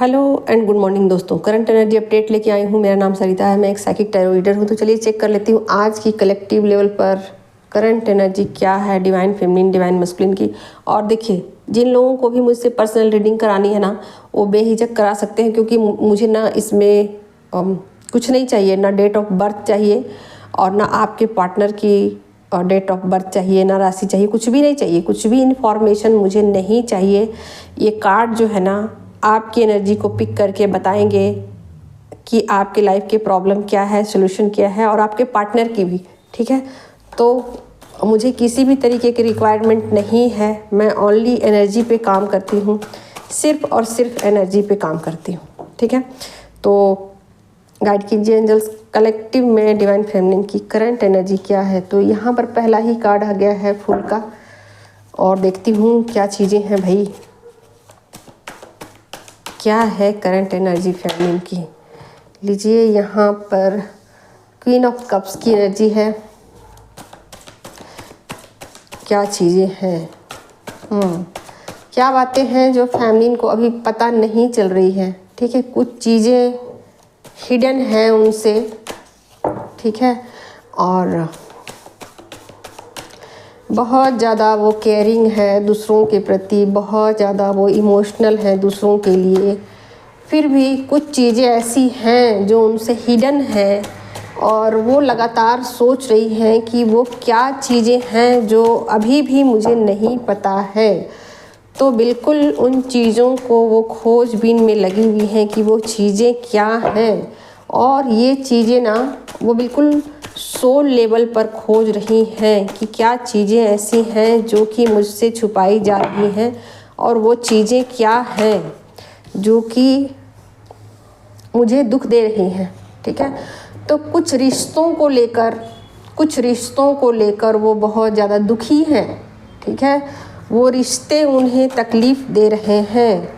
Hello and good morning दोस्तों। Current energy update लेके आई हूँ। मेरा नाम सरिता है, मैं एक साइकिक टैरो रीडर हूँ। तो चलिए चेक कर लेती हूँ आज की कलेक्टिव लेवल पर करंट एनर्जी क्या है, डिवाइन फेमिनिन डिवाइन मस्कुलिन की। और देखिए, जिन लोगों को भी मुझसे पर्सनल रीडिंग करानी है ना, वो बेहिचक करा सकते हैं, क्योंकि मुझे ना इसमें कुछ नहीं चाहिए, ना डेट ऑफ बर्थ चाहिए और ना आपके पार्टनर की डेट ऑफ बर्थ चाहिए, ना राशि चाहिए, कुछ भी नहीं चाहिए, कुछ भी इन्फॉर्मेशन मुझे नहीं चाहिए। ये कार्ड जो है ना, आपकी एनर्जी को पिक करके बताएंगे कि आपके लाइफ के प्रॉब्लम क्या है, सोल्यूशन क्या है, और आपके पार्टनर की भी। ठीक है, तो मुझे किसी भी तरीके की रिक्वायरमेंट नहीं है। मैं ओनली एनर्जी पे काम करती हूँ, सिर्फ और सिर्फ एनर्जी पे काम करती हूँ। ठीक है, तो गाइड कीजिए एंजल्स, कलेक्टिव में डिवाइन फेमिनिन की करंट एनर्जी क्या है। तो यहाँ पर पहला ही कार्ड आ गया है फूल का, और देखती हूँ क्या चीज़ें हैं भाई, क्या है करंट एनर्जी फेमिनिन की। लीजिए, यहाँ पर क्वीन ऑफ कप्स की एनर्जी है। क्या चीज़ें हैं, क्या बातें हैं जो फेमिनिन को अभी पता नहीं चल रही है। ठीक है, कुछ चीज़ें हिडन हैं उनसे। ठीक है, और बहुत ज़्यादा वो केयरिंग है दूसरों के प्रति, बहुत ज़्यादा वो इमोशनल है दूसरों के लिए। फिर भी कुछ चीज़ें ऐसी हैं जो उनसे हिडन है, और वो लगातार सोच रही हैं कि वो क्या चीज़ें हैं जो अभी भी मुझे नहीं पता है। तो बिल्कुल उन चीज़ों को वो खोजबीन में लगी हुई हैं कि वो चीज़ें क्या हैं, और ये चीज़ें ना वो बिल्कुल सोल लेवल पर खोज रही हैं कि क्या चीज़ें ऐसी हैं जो कि मुझसे छुपाई जा रही हैं, और वो चीज़ें क्या हैं जो कि मुझे दुख दे रही हैं। ठीक है, तो कुछ रिश्तों को लेकर वो बहुत ज़्यादा दुखी हैं। ठीक है, वो रिश्ते उन्हें तकलीफ़ दे रहे हैं।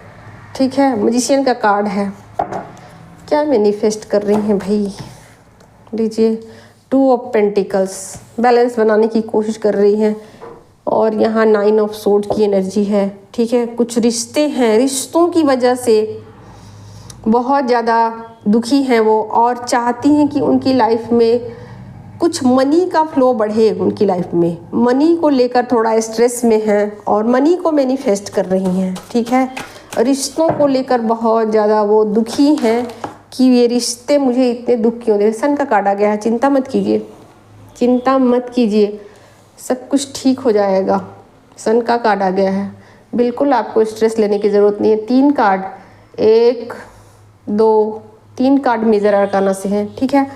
ठीक है, मैजिशियन का कार्ड है। क्या मैनिफेस्ट कर रही हैं भाई। लीजिए, 2 ऑफ पेंटिकल्स, बैलेंस बनाने की कोशिश कर रही हैं, और यहाँ 9 ऑफ सोर्ड की एनर्जी है। ठीक है, कुछ रिश्ते हैं, रिश्तों की वजह से बहुत ज़्यादा दुखी हैं वो, और चाहती हैं कि उनकी लाइफ में कुछ मनी का फ्लो बढ़े। उनकी लाइफ में मनी को लेकर थोड़ा स्ट्रेस में हैं, और मनी को मैनिफेस्ट कर रही हैं। ठीक है, रिश्तों को लेकर बहुत ज़्यादा वो दुखी हैं कि ये रिश्ते मुझे इतने दुख क्यों दे। सन का कार्ड आ गया है। चिंता मत कीजिए, चिंता मत कीजिए, सब कुछ ठीक हो जाएगा। सन का कार्ड आ गया है। बिल्कुल आपको स्ट्रेस लेने की ज़रूरत नहीं है। 3 कार्ड, 1 2 3 कार्ड मेजर अरकाना से हैं। ठीक है,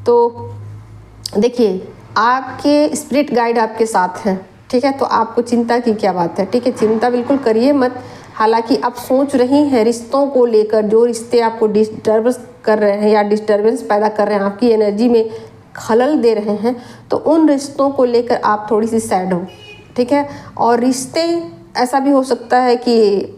तो देखिए, आपके स्पिरिट गाइड आपके साथ हैं। ठीक है, तो आपको चिंता की क्या बात है। ठीक है, चिंता बिल्कुल करिए मत। हालांकि आप सोच रही हैं रिश्तों को लेकर, जो रिश्ते आपको डिस्टर्ब कर रहे हैं या डिस्टर्बेंस पैदा कर रहे हैं, आपकी एनर्जी में खलल दे रहे हैं, तो उन रिश्तों को लेकर आप थोड़ी सी सैड हो। ठीक है, और रिश्ते ऐसा भी हो सकता है कि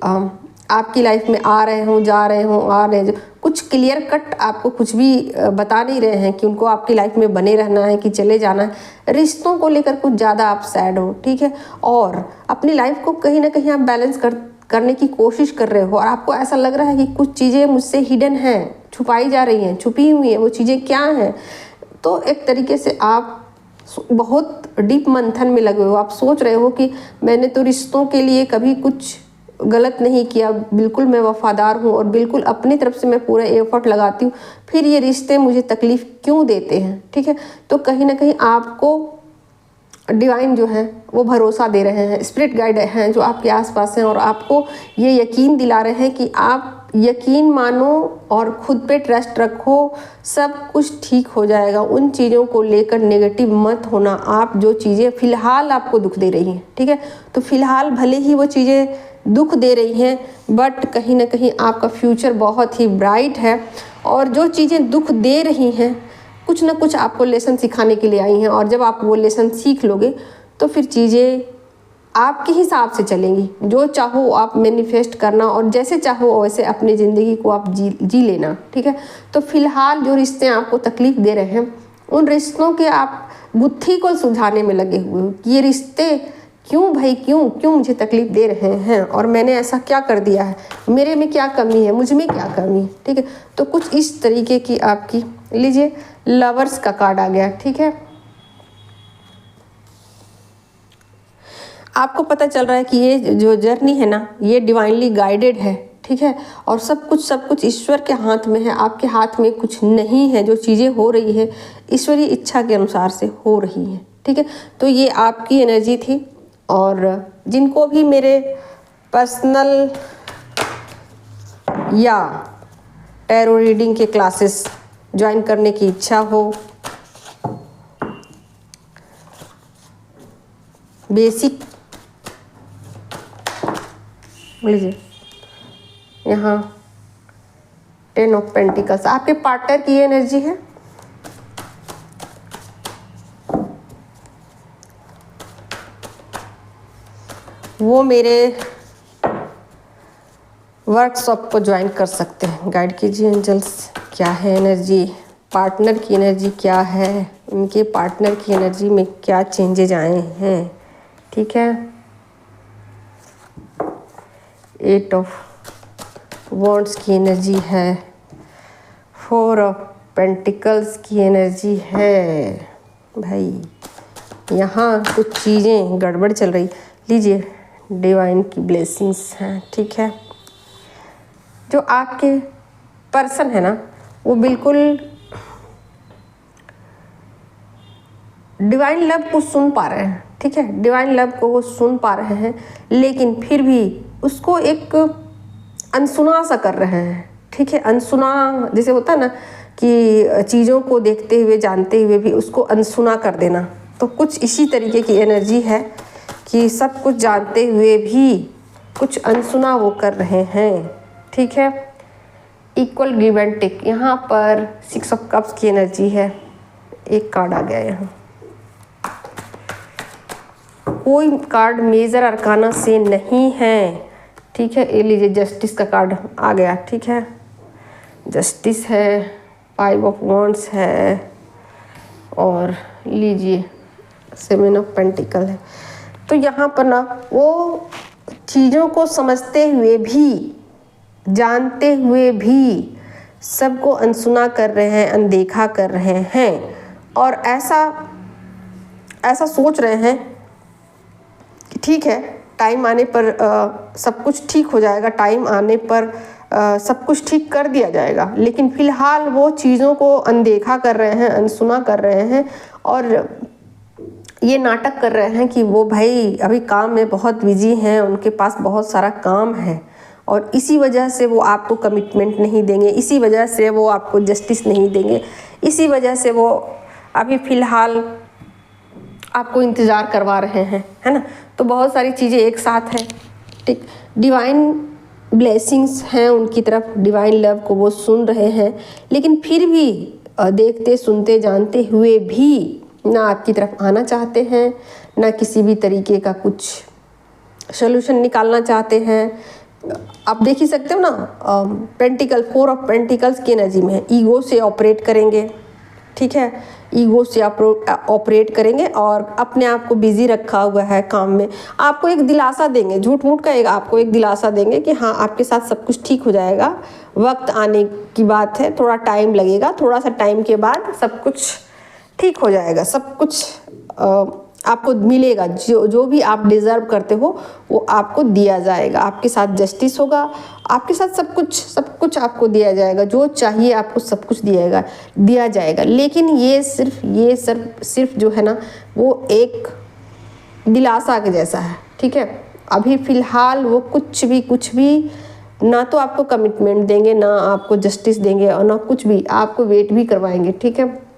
आपकी लाइफ में आ रहे हों, जा रहे हों, आ रहे हैं, कुछ क्लियर कट आपको कुछ भी बता नहीं रहे हैं कि उनको आपकी लाइफ में बने रहना है कि चले जाना है। रिश्तों को लेकर कुछ ज़्यादा आप सैड हो। ठीक है, और अपनी लाइफ को कहीं ना कहीं आप बैलेंस करने की कोशिश कर रहे हो, और आपको ऐसा लग रहा है कि कुछ चीज़ें मुझसे हिडन हैं, छुपाई जा रही हैं, छुपी हुई हैं। वो चीज़ें क्या हैं, तो एक तरीके से आप बहुत डीप मंथन में लगे हो। आप सोच रहे हो कि मैंने तो रिश्तों के लिए कभी कुछ गलत नहीं किया, बिल्कुल मैं वफादार हूँ और बिल्कुल अपनी तरफ से मैं पूरा एफर्ट लगाती हूँ, फिर ये रिश्ते मुझे तकलीफ़ क्यों देते हैं। ठीक है, तो कहीं ना कहीं आपको डिवाइन जो है वो भरोसा दे रहे हैं, स्पिरिट गाइड हैं जो आपके आसपास हैं, और आपको ये यकीन दिला रहे हैं कि आप यकीन मानो और खुद पे ट्रस्ट रखो, सब कुछ ठीक हो जाएगा। उन चीज़ों को लेकर नेगेटिव मत होना। आप जो चीज़ें फ़िलहाल आपको दुख दे रही हैं, ठीक है, तो फ़िलहाल भले ही वो चीज़ें दुख दे रही हैं, बट कहीं ना कहीं आपका फ्यूचर बहुत ही ब्राइट है। और जो चीज़ें दुख दे रही हैं, कुछ ना कुछ आपको लेसन सिखाने के लिए आई हैं, और जब आप वो लेसन सीख लोगे तो फिर चीज़ें आपके हिसाब से चलेंगी। जो चाहो आप मैनिफेस्ट करना, और जैसे चाहो वैसे अपनी ज़िंदगी को आप जी लेना। ठीक है, तो फिलहाल जो रिश्ते आपको तकलीफ़ दे रहे हैं, उन रिश्तों के आप गुत्थी को सुलझाने में लगे हुए हो कि ये रिश्ते क्यों भाई, क्यों क्यों मुझे तकलीफ दे रहे हैं, और मैंने ऐसा क्या कर दिया है, मेरे में क्या कमी है, मुझ में क्या कमी है। ठीक है, तो कुछ इस तरीके की आपकी, लीजिए लवर्स का कार्ड आ गया। ठीक है, आपको पता चल रहा है कि ये जो जर्नी है ना, ये डिवाइनली गाइडेड है। ठीक है, और सब कुछ ईश्वर के हाथ में है, आपके हाथ में कुछ नहीं है। जो चीज़ें हो रही है ईश्वरीय इच्छा के अनुसार से हो रही है। ठीक है, तो ये आपकी एनर्जी थी। और जिनको भी मेरे पर्सनल या टैरो रीडिंग के क्लासेस ज्वाइन करने की इच्छा हो, बेसिक, लीजिए यहाँ 10 ऑफ पेंटिकल्स आपके पार्टनर की एनर्जी है। वो मेरे वर्कशॉप को ज्वाइन कर सकते हैं। गाइड कीजिए एंजल्स, क्या है एनर्जी, पार्टनर की एनर्जी क्या है, उनके पार्टनर की एनर्जी में क्या चेंजेज आए हैं। ठीक है, 8 ऑफ वॉन्ड्स की एनर्जी है, 4 ऑफ पेंटिकल्स की एनर्जी है। भाई यहाँ कुछ चीज़ें गड़बड़ चल रही। लीजिए डिवाइन की ब्लेसिंग्स हैं। ठीक है, जो आपके पर्सन है ना, वो बिल्कुल डिवाइन लव को सुन पा रहे हैं। ठीक है, डिवाइन लव को वो सुन पा रहे हैं, लेकिन फिर भी उसको एक अनसुना सा कर रहे हैं। ठीक है, अनसुना जैसे होता है ना कि चीज़ों को देखते हुए जानते हुए भी उसको अनसुना कर देना, तो कुछ इसी तरीके की एनर्जी है कि सब कुछ जानते हुए भी कुछ अनसुना वो कर रहे हैं। ठीक है, इक्वल गिव एंड टेक, यहाँ पर 6 ऑफ कप्स की एनर्जी है। एक कार्ड आ गया यहाँ, कोई कार्ड मेजर अरकाना से नहीं है। ठीक है, ये लीजिए जस्टिस का कार्ड आ गया। ठीक है, जस्टिस है, 5 ऑफ वॉन्ड्स है, और लीजिए 7 ऑफ पेंटिकल है। तो यहाँ पर ना वो चीज़ों को समझते हुए भी, जानते हुए भी सबको अनसुना कर रहे हैं, अनदेखा कर रहे हैं, और ऐसा सोच रहे हैं कि ठीक है टाइम आने पर सब कुछ ठीक हो जाएगा, टाइम आने पर सब कुछ ठीक कर दिया जाएगा। लेकिन फिलहाल वो चीज़ों को अनदेखा कर रहे हैं, अनसुना कर रहे हैं, और ये नाटक कर रहे हैं कि वो भाई अभी काम में बहुत बिजी हैं, उनके पास बहुत सारा काम है, और इसी वजह से वो आपको कमिटमेंट नहीं देंगे, इसी वजह से वो आपको जस्टिस नहीं देंगे, इसी वजह से वो अभी फ़िलहाल आपको इंतज़ार करवा रहे हैं, है ना। तो बहुत सारी चीज़ें एक साथ हैं। ठीक, डिवाइन ब्लेसिंग्स हैं उनकी तरफ, डिवाइन लव को वो सुन रहे हैं, लेकिन फिर भी देखते सुनते जानते हुए भी ना आपकी तरफ आना चाहते हैं, ना किसी भी तरीके का कुछ सॉल्यूशन निकालना चाहते हैं। आप देख ही सकते हो ना, पेंटिकल 4 ऑफ पेंटिकल्स की एनर्जी में है, ईगो से ऑपरेट करेंगे। ठीक है, ईगो से ऑपरेट करेंगे और अपने आप को बिजी रखा हुआ है काम में। आपको एक दिलासा देंगे, झूठ मूठ का आपको एक दिलासा देंगे कि हाँ आपके साथ सब कुछ ठीक हो जाएगा, वक्त आने की बात है, थोड़ा टाइम लगेगा, थोड़ा सा टाइम के बाद सब कुछ ठीक हो जाएगा, सब कुछ आपको मिलेगा, जो भी आप डिज़र्व करते हो वो आपको दिया जाएगा, आपके साथ जस्टिस होगा, आपके साथ सब कुछ आपको दिया जाएगा, जो चाहिए आपको सब कुछ दिया जाएगा। लेकिन ये सिर्फ जो है ना वो एक दिलासा के जैसा है। ठीक है, अभी फ़िलहाल वो कुछ भी ना तो आपको कमिटमेंट देंगे, ना आपको जस्टिस देंगे, और ना कुछ भी, आपको वेट भी करवाएंगे। ठीक है,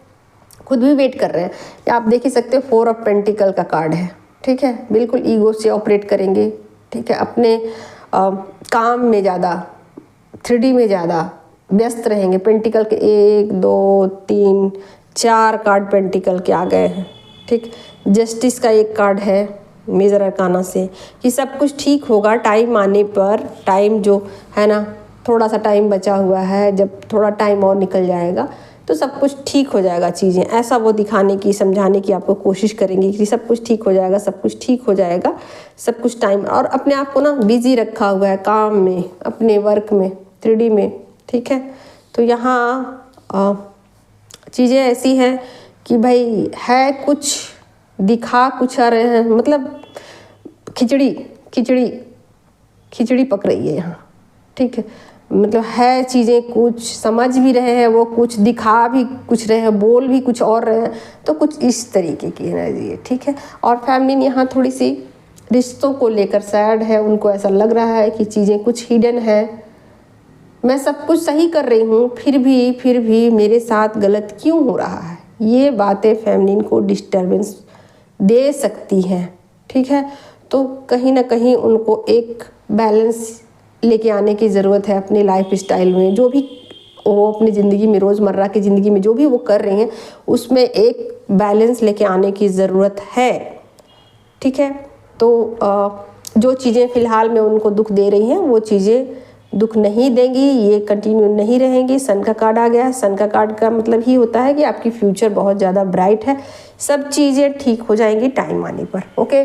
खुद भी वेट कर रहे हैं। या आप देख ही सकते हो 4 ऑफ पेंटिकल का कार्ड है। ठीक है, बिल्कुल ईगो से ऑपरेट करेंगे। ठीक है, अपने काम में ज़्यादा, 3D में ज़्यादा व्यस्त रहेंगे। पेंटिकल के 1 2 3 4 कार्ड पेंटिकल के आ गए हैं। ठीक, जस्टिस का एक कार्ड है मेजर अरकाना से कि सब कुछ ठीक होगा टाइम आने पर। टाइम जो है ना, थोड़ा सा टाइम बचा हुआ है, जब थोड़ा टाइम और निकल जाएगा तो सब कुछ ठीक हो जाएगा। चीज़ें ऐसा वो दिखाने की, समझाने की आपको कोशिश करेंगी कि सब कुछ ठीक हो जाएगा, सब कुछ ठीक हो जाएगा, सब कुछ टाइम। और अपने आप को ना बिजी रखा हुआ है काम में, अपने वर्क में, 3D में, ठीक है। तो यहाँ चीज़ें ऐसी हैं कि भाई है कुछ, दिखा कुछ आ रहे हैं, मतलब खिचड़ी खिचड़ी खिचड़ी पक रही है यहाँ, ठीक है। मतलब है चीज़ें कुछ, समझ भी रहे हैं वो कुछ, दिखा भी कुछ रहे हैं, बोल भी कुछ और रहे हैं, तो कुछ इस तरीके की एनर्जी है, ठीक है। और फैमिली यहाँ थोड़ी सी रिश्तों को लेकर सैड है, उनको ऐसा लग रहा है कि चीज़ें कुछ हिडन है, मैं सब कुछ सही कर रही हूँ फिर भी मेरे साथ गलत क्यों हो रहा है। ये बातें फैमिली को डिस्टर्बेंस दे सकती हैं, ठीक है। तो कहीं ना कहीं उनको एक बैलेंस लेके आने की ज़रूरत है अपनी लाइफ स्टाइल में। जो भी वो अपनी ज़िंदगी में, रोज़मर्रा की ज़िंदगी में जो भी वो कर रही हैं, उसमें एक बैलेंस लेके आने की ज़रूरत है, ठीक है। तो जो चीज़ें फ़िलहाल में उनको दुख दे रही हैं, वो चीज़ें दुख नहीं देंगी, ये कंटिन्यू नहीं रहेंगी। सन का कार्ड आ गया है। सन का कार्ड का मतलब ही होता है कि आपकी फ्यूचर बहुत ज़्यादा ब्राइट है, सब चीज़ें ठीक हो जाएंगी टाइम आने पर, ओके।